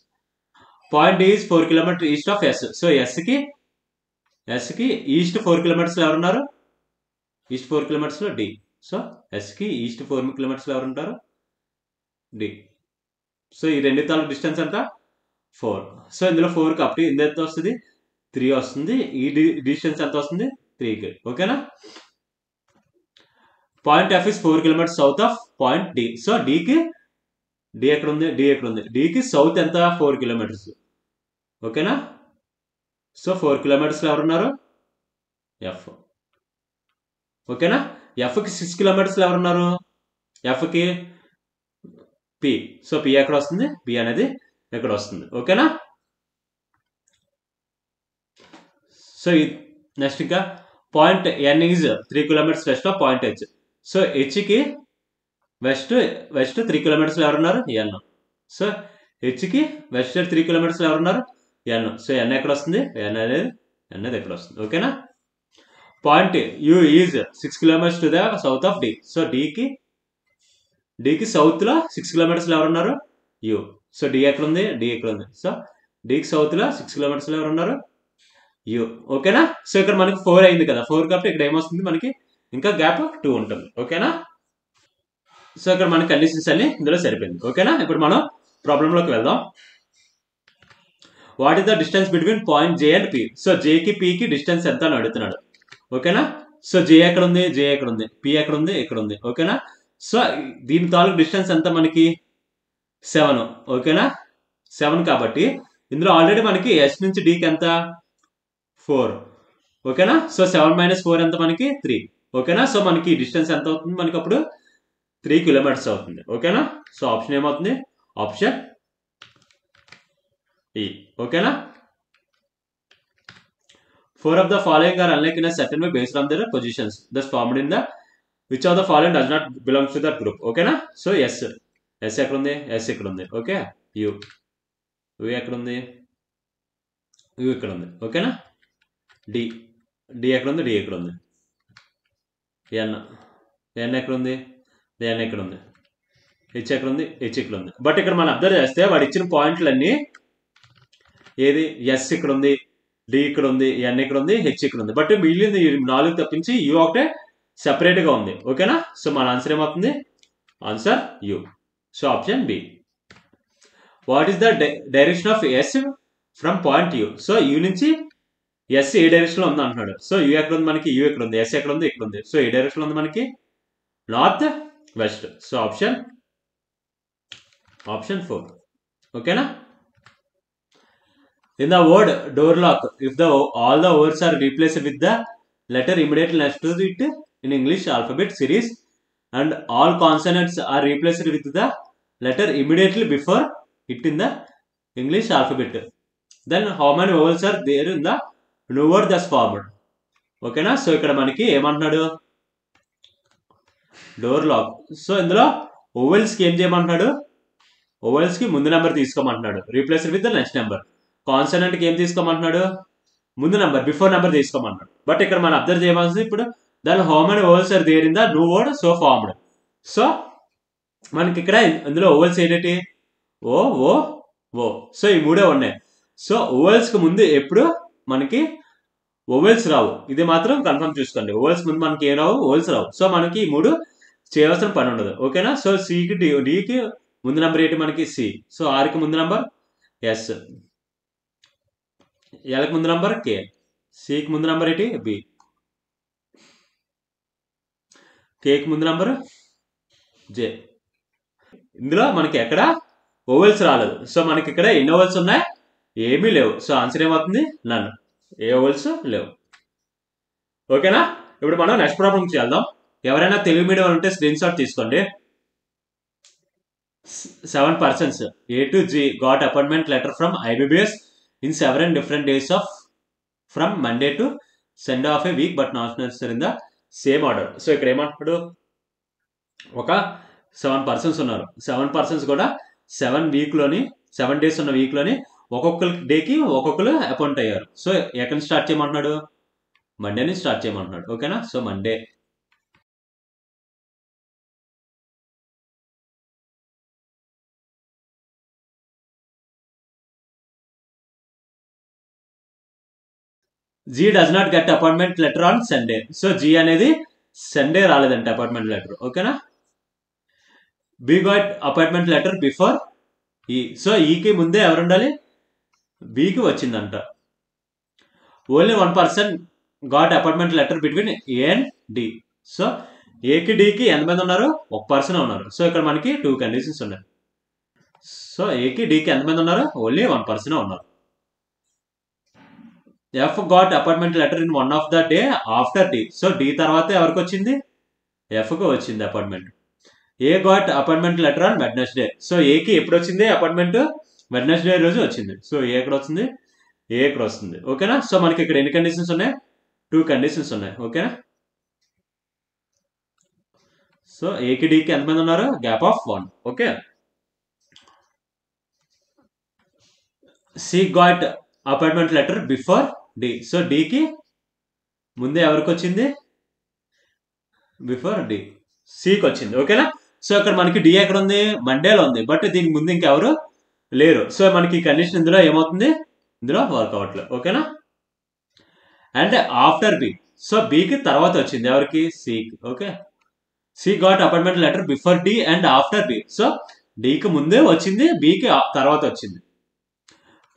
A: Point D 4 kilometers east of S. So ఎస్కి ఈస్ట్ 4 kilometers లో ఎవరున్నారు, ఈస్ట్ 4 kilometers లో డి. సో ఎస్కి ఈస్ట్ 4 kilometers లో ఎవరుంటారు, డి. సో ఈ రెండు తాలూకు డిస్టెన్స్ అంతా 4. సో ఇందులో 4 కాబట్టి ఇందులో ఎంత వస్తుంది, 3 వస్తుంది. ఈ డిస్టెన్స్ ఎంత వస్తుంది, 3కి. ఓకేనా. Point F is 4 kilometers south of point D. So D ఎక్కడ ఉంది, డికి సౌత్ ఎంత, 4 kilometers. ఓకేనా. సో 4 kilometers లో ఎవరున్నారు, ఎఫ్. ఓకేనా. ఎఫ్కి 6 kilometers లో ఎవరున్నారు, ఎఫ్కి పి. సో పి ఎక్కడ వస్తుంది, పి అనేది ఎక్కడ వస్తుంది. ఓకేనా. సో నెక్స్ట్ ఇంకా point N is 3 kilometres west of point H. So హెచ్కి వెస్ట్ 3 కిలోమీటర్స్ ఎవరున్నారు? ఎన్. సో హెచ్కి వెస్ట్ 3 కిలోమీటర్స్ ఎవరున్నారు? ఎన్. సో ఎన్ ఎక్కడ వస్తుంది? ఎన్ అనేది ఎక్కడ వస్తుంది? ఓకేనా. Point U is 6 kilometres to the south of D. So డికి సౌత్ లో 6 కిలోమీటర్స్ ఎవరున్నారు? యూ. సో డి ఎక్కడ ఉంది? డి ఎక్కడ ఉంది? సో డికి సౌత్ లో 6 కిలోమీటర్స్ ఎవరున్నారు? యూ. ఓకేనా. సో ఇక్కడ మనకి 4 అయింది కదా, 4 కాబట్టి ఇక్కడ ఏమొస్తుంది మనకి? ఇంకా గ్యాప్ 2 ఉంటుంది. ఓకేనా. సో ఇక్కడ మనకి కండిషన్స్ అన్ని ఇందులో సరిపోయింది. ఓకేనా. ఇప్పుడు మనం ప్రాబ్లంలోకి వెళ్దాం. What is the distance between point J and P? So జేకి పికి డిస్టెన్స్ ఎంత అని అడుగుతున్నాడు. ఓకేనా. సో జే ఎక్కడ ఉంది? జే ఎక్కడ ఉంది? పి ఎక్కడ ఉంది? ఇక్కడ ఉంది. ఓకేనా. సో దీని తాలూకు డిస్టెన్స్ ఎంత మనకి? 7. ఓకేనా. 7 కాబట్టి ఇందులో ఆల్రెడీ మనకి ఎస్ నుంచి డికి ఎంత? 4. ఓకేనా. సో 7 - 4 ఎంత మనకి? 3. ఓకేనా. సో మనకి డిస్టెన్స్ ఎంత అవుతుంది మనకి? అప్పుడు 3 కిలోమీటర్స్ అవుతుంది. ఓకేనా. సో ఆప్షన్ ఏమవుతుంది? ఆప్షన్ ఈ. ఓకేనా. 4 of the following are unlike in a certain way based on their positions thus formed in the which of the following does not belongs to that group? ఓకేనా. So yes ఎక్కడ ఉంది? Yes ఇక్కడ ఉంది. Okay. You ఎక్కడ ఉంది? You ఇక్కడ ఉంది. ఓకేనా. డి ఎక్కడ ఉంది? డి ఎక్కడ ఉంది? ఎన్ ఎక్కడ ఉంది? ఎన్ ఎక్కడ ఉంది? హెచ్ ఎక్కడ ఉంది? హెచ్ ఇక్కడ ఉంది. బట్ ఇక్కడ మనం అబ్జర్వ్ చేస్తే వాడు ఇచ్చిన పాయింట్లన్నీ ఏది? ఎస్ ఇక్కడ ఉంది, డి ఇక్కడ ఉంది, ఎన్ ఇక్కడ ఉంది, హెచ్ ఇక్కడ ఉంది. బట్ మిగిలింది 4 తప్పించి యూ ఒకటే సెపరేట్ గా ఉంది. ఓకేనా. సో మన ఆన్సర్ ఏమవుతుంది? Answer U. So option B. What is the direction of S from point U? So U నుంచి ఎస్ ఏ డైరెక్షన్ లో ఉంది అంటున్నాడు. సో యూ ఎక్కడ ఉంది మనకి? యూ ఎక్కడ ఉంది? ఎస్ ఎక్కడ ఉంది? ఇక్కడ ఉంది. సో ఏ డైరెక్షన్ లో ఉంది మనకి? North west. So option 4. ఓకేనా. In the word door lock, if all the words are replaced with the letter immediately next to it in English alphabet series and all consonants are replaced with the letter immediately before it in the English alphabet, then how many vowels are there in the new word thus formed? ఓకేనా. So ఇక్కడ మనకి ఏమంటున్నాడు? Door lock. So ఇందులో vowels కి ఏం చేయమంటున్నాడు? Vowels కి ముందు నెంబర్ తీసుకోమంటున్నాడు, replaced with the next number. Consonant కి ఏం తీసుకోమంటున్నాడు? ముందు నెంబర్, బిఫోర్ నెంబర్ తీసుకోమంటున్నాడు. బట్ ఇక్కడ మనం అబ్జర్వ్ చేయవలసింది ఇప్పుడు దాని how many vowels are there in the new word so formed. So మనకి ఇక్కడ ఇందులో ఓవెల్స్ ఏంటి? ఓ ఓ ఓ. సో ఈ మూడే ఉన్నాయి. సో ఓవెల్స్ కి ముందు ఎప్పుడు మనకి ఓవెల్స్ రావు, ఇది మాత్రం కన్ఫర్మ్ చూసుకోండి. ఓవెల్స్ ముందు మనకి ఏం రావు? ఓవెల్స్ రావు. సో మనకి ఈ 3 చేయవలసిన పని ఉండదు. ఓకేనా. సో సికి డికి ముందు నెంబర్ ఏంటి మనకి? సి. సో ఆర్కి ముందు నెంబర్ ఎస్, ఎల్కి ముందు నెంబర్ కే, సికి ముందు నెంబర్ ఏంటి? బి, కేకి ముందు నెంబర్ జే. ఇందులో మనకి ఎక్కడ ఓవెల్స్ రాలేదు. సో మనకి ఇక్కడ ఎన్ని ఓవెల్స్ ఉన్నాయి? ఏమీ లేవు. సో ఆన్సర్ ఏమవుతుంది? నన్. ఏ ఓవెల్స్ లేవు. ఓకేనా. ఇప్పుడు మనం నెక్స్ట్ ప్రాబ్లం చేద్దాం. ఎవరైనా తెలుగు మీడియం ఉంటే స్క్రీన్ షాట్ తీసుకోండి. 7 persons A to G got appointment letter from IBBS in 7 different days from Monday to Sunday of a week but not necessary in the same order. So ఇక్కడ ఏమంటాడు? ఒక 7 persons ఉన్నారు. 7 persons కూడా 7 days ఉన్న week లోని ఒక్కొక్క డేకి ఒక్కొక్కరు అపాయింట్ అయ్యారు. సో ఎక్కడ నుంచి స్టార్ట్ చేయమంటున్నాడు? మండే నుంచి స్టార్ట్ చేయమంటున్నాడు. ఓకేనా. So Monday. G does not get appointment letter on Sunday. So G అనేది సండే రాలేదంట అపాయింట్మెంట్ లెటర్. ఓకేనా. B got appointment letter before E. So ఈకి ముందే ఎవరు ఉండాలి? బికి వచ్చిందంట. Only 1 person got appointment letter between A and D. So ఏకి డికి ఎంతమంది ఉన్నారు? 1 person ఉన్నారు. సో ఇక్కడ మనకి 2 కండిషన్స్ ఉన్నాయి. సో ఏకి డికి ఎంతమంది ఉన్నారు? ఓన్లీ 1 person ఉన్నారు. F got appointment letter in one of the day after D. So D తర్వాత ఎవరికి వచ్చింది? ఎఫ్కి వచ్చింది appointment. A got appointment letter on Wednesday. So ఏకి ఎప్పుడు వచ్చింది అపాయింట్మెంట్? వెడ్నెస్డే రోజు వచ్చింది. సో ఏ ఎక్కడ వస్తుంది? ఏ ఇక్కడ వస్తుంది. ఓకేనా. సో మనకి ఇక్కడ ఎన్ని కండిషన్స్ ఉన్నాయి? 2 కండిషన్స్ ఉన్నాయి. ఓకేనా? సో ఏకి డికి ఎంతమంది ఉన్నారు? Gap of 1. Okay. C got appointment letter before D. So డికి ముందే ఎవరికి వచ్చింది? Before D. సికి వచ్చింది. ఓకేనా? సో ఇక్కడ మనకి డి ఎక్కడ ఉంది? మండేలో ఉంది. బట్ దీనికి ముందు ఇంకెవరు లేరు. సో మనకి కండిషన్ ఇందులో ఏమవుతుంది? ఇందులో వర్క్ అవ్వట్లేదు. ఓకేనా? And after B. సో బికి తర్వాత వచ్చింది ఎవరికి? సికి. Okay. C got appointment letter before D and after B. So డికి ముందే వచ్చింది, బికి తర్వాత వచ్చింది.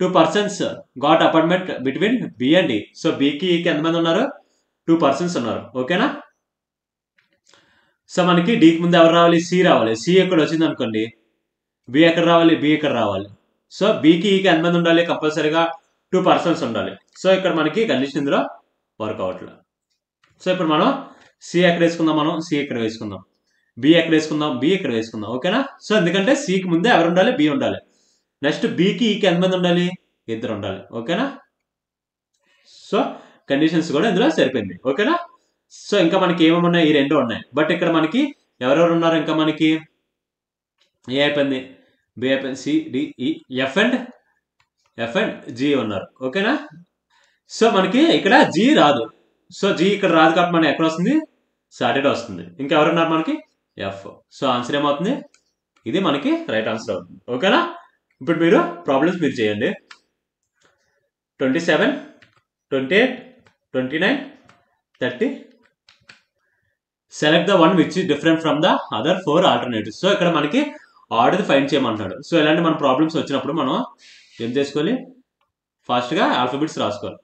A: 2 persons got appointment between B and D. So బికి ఎంతమంది ఉన్నారు? 2 persons ఉన్నారు. ఓకేనా? సో మనకి డికి ముందు ఎవరు రావాలి? సి రావాలి. సి ఎక్కడ వచ్చింది అనుకోండి, బి ఎక్కడ రావాలి? బి ఇక్కడ రావాలి. సో బికి ఈకి ఎంతమంది ఉండాలి? కంపల్సరీగా 2 persons ఉండాలి. సో ఇక్కడ మనకి కండిషన్ ఇందులో వర్క్ అవ్వట్లేదు. సో ఇప్పుడు మనం సి ఎక్కడ వేసుకుందాం? మనం సి ఇక్కడ వేసుకుందాం. బి ఎక్కడ వేసుకుందాం? బి ఇక్కడ వేసుకుందాం. ఓకేనా? సో ఎందుకంటే సికి ముందే ఎవరు ఉండాలి? బి ఉండాలి. నెక్స్ట్ బికి ఈకి ఎంతమంది ఉండాలి? 2 ఉండాలి. ఓకేనా? సో కండిషన్స్ కూడా ఇందులో సరిపోయింది. ఓకేనా? సో ఇంకా మనకి ఏమేమి ఉన్నాయి? ఈ 2 ఉన్నాయి. బట్ ఇక్కడ మనకి ఎవరెవరు ఉన్నారు? ఇంకా మనకి ఏ అయిపోయింది, బి అయిపోయింది, సి డి ఈ ఎఫ్ అండ్ జి ఉన్నారు. ఓకేనా? సో మనకి ఇక్కడ జి రాదు. సో జి ఇక్కడ రాదు కాబట్టి మనకి ఎక్కడ వస్తుంది? సాటర్డే వస్తుంది. ఇంకెవరున్నారు మనకి? ఎఫ్. సో ఆన్సర్ ఏమవుతుంది? ఇది మనకి రైట్ ఆన్సర్ అవుతుంది. ఓకేనా? ఇప్పుడు మీరు ప్రాబ్లమ్స్ మీరు చేయండి. 27, 28, 29, 30. Select the one which is different from the other 4 alternatives. So ఇక్కడ మనకి ఆర్డర్ ఫైండ్ చేయమంటాడు. సో ఇలాంటి మన ప్రాబ్లమ్స్ వచ్చినప్పుడు మనం ఏం చేసుకోవాలి? ఫాస్ట్గా ఆల్ఫాబెట్స్ రాసుకోవాలి.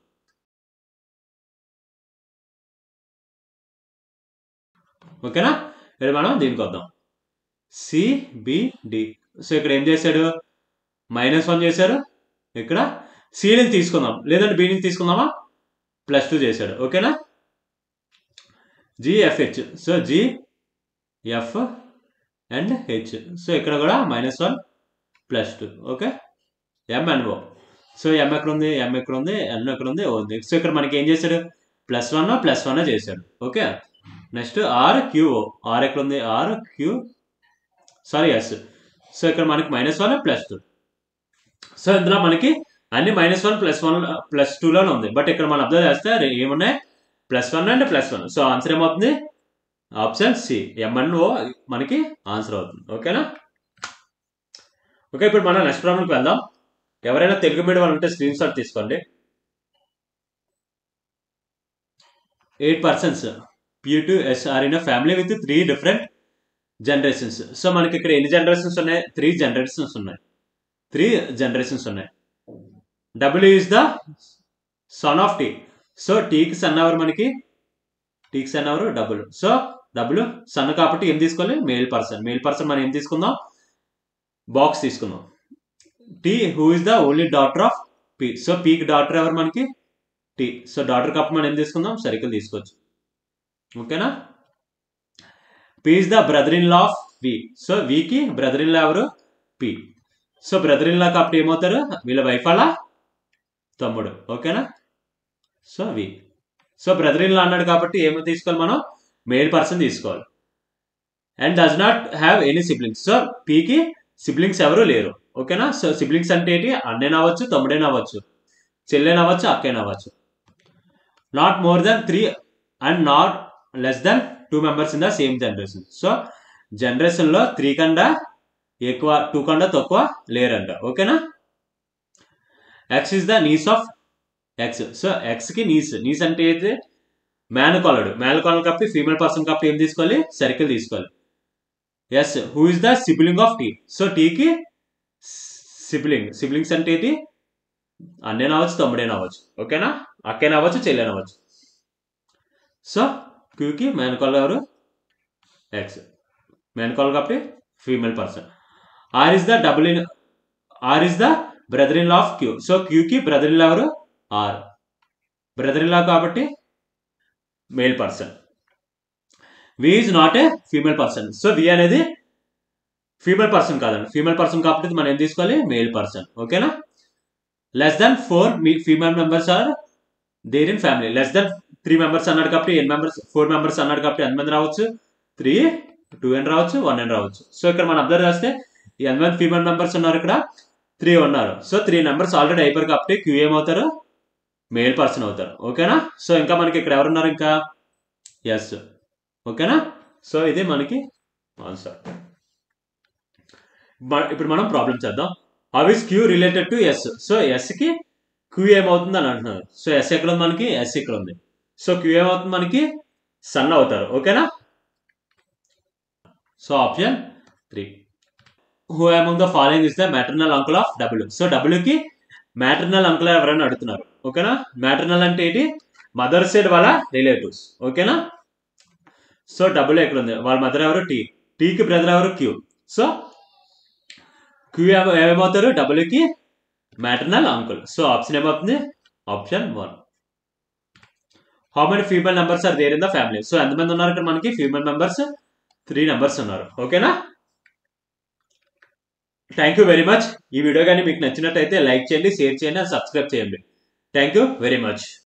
A: ఓకేనా? ఇక్కడ మనం దీనికి వద్దాం. సిబిడి. సో ఇక్కడ ఏం చేశాడు? -1 చేశారు. ఇక్కడ సిని తీసుకుందాం, లేదంటే బి నుంచి తీసుకుందామా? +2 చేశాడు. ఓకేనా? G F H. So G F and H. So ఇక్కడ కూడా -1 +2. ఓకే. ఎంఎన్ఓ. సో ఎం ఎక్కడ ఉంది? ఎం ఎక్కడ ఉంది? ఎన్ ఎక్కడ ఉంది? ఓ ఉంది. సో ఇక్కడ మనకి ఏం చేశాడు? +1 చేశాడు. ఓకే. నెక్స్ట్ ఆర్క్యూఓ. ఆర్ ఎక్కడ ఉంది? ఎస్. సో ఇక్కడ మనకి -1 +2. సో ఇందులో మనకి అన్ని -1 +2లోనే ఉంది. బట్ ఇక్కడ మనం అబ్జర్వ్ చేస్తే ఏమున్నాయి? +1 అండ్ +1. సో ఆన్సర్ ఏమవుతుంది? ఆప్షన్ సి ఎంఎన్ఓ మనకి ఆన్సర్ అవుతుంది. ఓకేనా? ఓకే. ఇప్పుడు మనం నెక్స్ట్ ప్రాబ్లంకి వెళ్దాం. ఎవరైనా తెలుగు మీడియం వాళ్ళు ఉంటే స్క్రీన్ షాట్ తీసుకోండి. 8 persons P2S are in a family with 3 different generations. So మనకి ఇక్కడ ఎన్ని జనరేషన్స్ ఉన్నాయి? 3 generations ఉన్నాయి. 3 generations ఉన్నాయి. W is the son of T. So టీకి సన్ ఎవరు? మనకి టీకి సన్ ఎవరు? డబ్ల్యూ. సో డబ్ల్యూ సన్ కాబట్టి ఏం తీసుకోవాలి? Male person. మేల్ పర్సన్ మనం ఏం తీసుకుందాం? బాక్స్ తీసుకుందాం. Tea who is the only daughter of P. So పీకి డాటర్ ఎవరు? మనకి టీ. సో డాటర్ కాబట్టి మనం ఏం తీసుకుందాం? సర్కిల్ తీసుకోవచ్చు. ఓకేనా? P is the brother in law of V. So వికి బ్రదర్ ఇన్ లా ఎవరు? P. So brother in law కాబట్టి ఏమవుతారు? వీళ్ళ వైఫ్ అలా తమ్ముడు. ఓకేనా? So V. So brother in law అన్నాడు కాబట్టి ఏమో తీసుకోవాలి మనం? మేల్ పర్సన్ తీసుకోవాలి. And does not have any siblings. So పీకి సిబ్లింగ్స్ ఎవరు లేరు. ఓకేనా? సో సిబ్లింగ్స్ అంటే ఏంటి? అన్నైనా అవ్వచ్చు, తమ్ముడైనా అవ్వచ్చు, చెల్లెనా అవ్వచ్చు, అక్కైనా అవ్వచ్చు. Not more than 3 and not less than 2 members in the same generation. So జనరేషన్లో 3 కన్నా ఎక్కువ, 2 కన్నా తక్కువ లేరంట. ఓకేనా? X is the niece of X. So ఎక్స్కి నీస్ అంటే ఏంటి? మేనకోలడు. మేనకోలడు కాబట్టి ఫీమేల్ పర్సన్ కాబట్టి ఏం తీసుకోవాలి? సర్కిల్ తీసుకోవాలి. S who is the sibling of T. So టీకి సిబ్లింగ్స్ అంటే ఏంటి? అన్నైనా అవ్వచ్చు, తమ్ముడైనా అవ్వచ్చు. ఓకేనా? అక్కైనా అవ్వచ్చు, చెల్లెనా అవ్వచ్చు. సో క్యూకి మేనకోల ఎవరు? ఎక్స్. మేనకోల కాబట్టి female person. R is the brother in law of Q. So క్యూకి బ్రదర్ ఇన్ లా ఎవరు? ఆర్. బ్రదర్ ఇన్ లా కాబట్టి male person. V is not a female person. So V అనేది ఫీమేల్ పర్సన్ కాదండి. Female person కాబట్టి మనం ఏం తీసుకోవాలి? Male person. ఓకేనా? Less than 4 female members are there in family. Less than 3 members అన్నాడు కాబట్టి n మెంబర్స్ 4 మెంబర్స్ అన్నాడు కాబట్టి ఎంతమంది రావచ్చు 3 2 అని రావచ్చు 1 అని రావచ్చు. సో ఇక్కడ మనం అబ్జర్వ్ చేస్తే ఎంతమంది ఫీమేల్ మెంబర్స్ ఉన్నారు ఇక్కడ 3 ఉన్నారు. సో 3 మెంబర్స్ ఆల్రెడీ అయిపోయారు కాబట్టి క్యూ ఏమవుతారు మేల్ పర్సన్ అవుతారు. ఓకేనా. సో ఇంకా మనకి ఇక్కడ ఎవరున్నారు ఇంకా ఎస్. ఓకేనా. సో ఇది మనకి ఆన్సర్. ఇప్పుడు మనం ప్రాబ్లం చేద్దాం. How is Q related to S. So ఎస్కి క్యూ ఏమవుతుంది అని అంటున్నారు. సో ఎస్ ఎక్కడ ఉంది మనకి ఎస్ ఇక్కడ ఉంది. సో క్యూ ఏమవుతుంది మనకి సన్ అవుతారు. ఓకేనా. So option 3. Who among the following is the maternal uncle of W. So డబ్ల్యూకి మ్యాటర్నల్ అంకుల్ ఎవరైనా అడుగుతున్నారు. ఓకేనా. మ్యాటర్నల్ అంటే ఏంటి మదర్ సైడ్ వాళ్ళ రిలేటివ్స్. ఓకేనా. సో డబ్ల్యూ ఎక్కడ ఉంది వాళ్ళ మదర్ ఎవరు టీ. టీకి బ్రదర్ ఎవరు క్యూ. సో క్యూ ఏమవుతారు డబ్ల్యూకి మ్యాటర్నల్ అంకుల్. సో ఆప్షన్ ఏమవుతుంది option 1. How many female members are there in the family. So ఎంతమంది ఉన్నారు ఇక్కడ మనకి ఫీమేల్ మెంబర్స్ 3 మెంబర్స్ ఉన్నారు. ఓకేనా. Thank you very much. ఈ వీడియో కానీ మీకు నచ్చినట్టయితే లైక్ చేయండి, షేర్ చేయండి, సబ్స్క్రైబ్ చేయండి. Thank you very much.